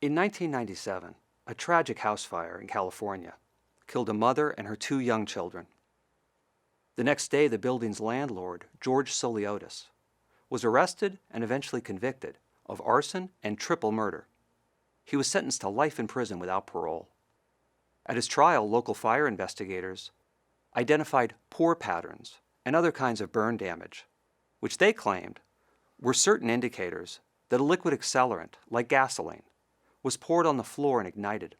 In 1997, a tragic house fire in California killed a mother and her 2 young children. The next day, the building's landlord, George Soliotis, was arrested and eventually convicted of arson and triple murder. He was sentenced to life in prison without parole. At his trial, local fire investigators identified pour patterns and other kinds of burn damage, which they claimed were certain indicators that a liquid accelerant, like gasoline, was poured on the floor and ignited.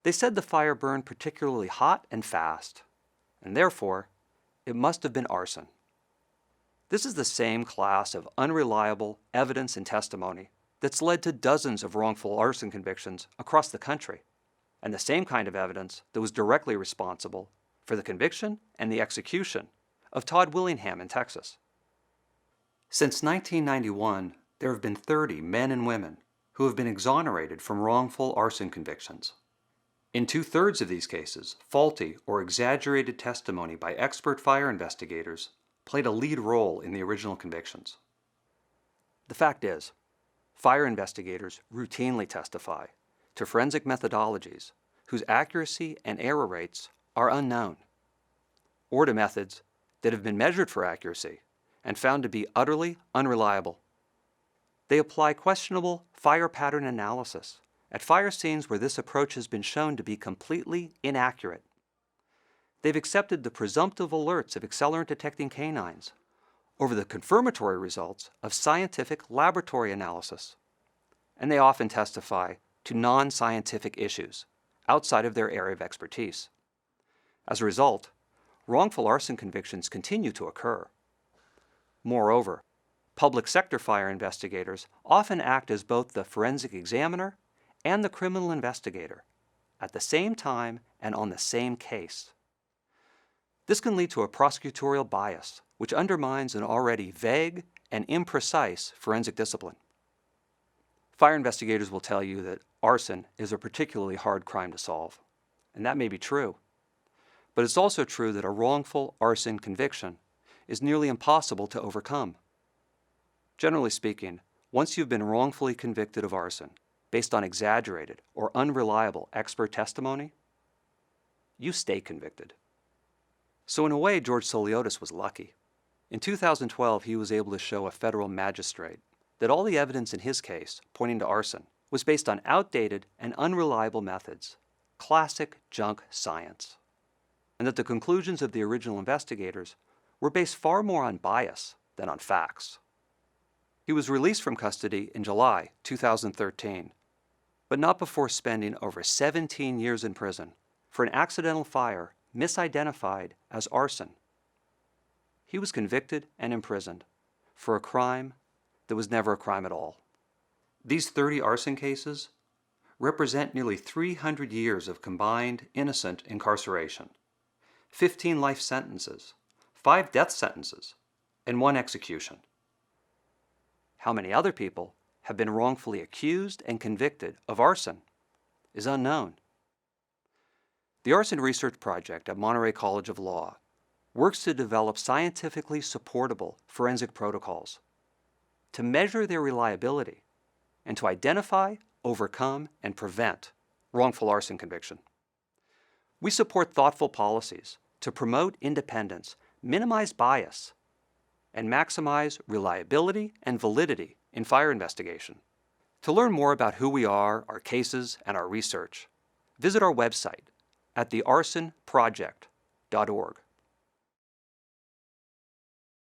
They said the fire burned particularly hot and fast, and therefore, it must have been arson. This is the same class of unreliable evidence and testimony that's led to dozens of wrongful arson convictions across the country, and the same kind of evidence that was directly responsible for the conviction and the execution of Todd Willingham in Texas. Since 1991, there have been 30 men and women who have been exonerated from wrongful arson convictions. In 2/3 of these cases, faulty or exaggerated testimony by expert fire investigators played a lead role in the original convictions. The fact is, fire investigators routinely testify to forensic methodologies whose accuracy and error rates are unknown, or to methods that have been measured for accuracy and found to be utterly unreliable. They apply questionable fire pattern analysis at fire scenes where this approach has been shown to be completely inaccurate. They've accepted the presumptive alerts of accelerant-detecting canines over the confirmatory results of scientific laboratory analysis, and they often testify to non-scientific issues outside of their area of expertise. As a result, wrongful arson convictions continue to occur. Moreover, public sector fire investigators often act as both the forensic examiner and the criminal investigator at the same time and on the same case. This can lead to a prosecutorial bias, which undermines an already vague and imprecise forensic discipline. Fire investigators will tell you that arson is a particularly hard crime to solve, and that may be true. But it's also true that a wrongful arson conviction is nearly impossible to overcome. Generally speaking, once you've been wrongfully convicted of arson based on exaggerated or unreliable expert testimony, you stay convicted. So in a way, George Soliotis was lucky. In 2012, he was able to show a federal magistrate that all the evidence in his case pointing to arson was based on outdated and unreliable methods, classic junk science, and that the conclusions of the original investigators were based far more on bias than on facts. He was released from custody in July 2013, but not before spending over 17 years in prison for an accidental fire misidentified as arson. He was convicted and imprisoned for a crime that was never a crime at all. These 30 arson cases represent nearly 300 years of combined innocent incarceration, 15 life sentences, 5 death sentences, and 1 execution. How many other people have been wrongfully accused and convicted of arson is unknown. The Arson Research Project at Monterey College of Law works to develop scientifically supportable forensic protocols, to measure their reliability, and to identify, overcome, and prevent wrongful arson conviction. We support thoughtful policies to promote independence, minimize bias, and maximize reliability and validity in fire investigation. To learn more about who we are, our cases, and our research, visit our website at thearsonproject.org.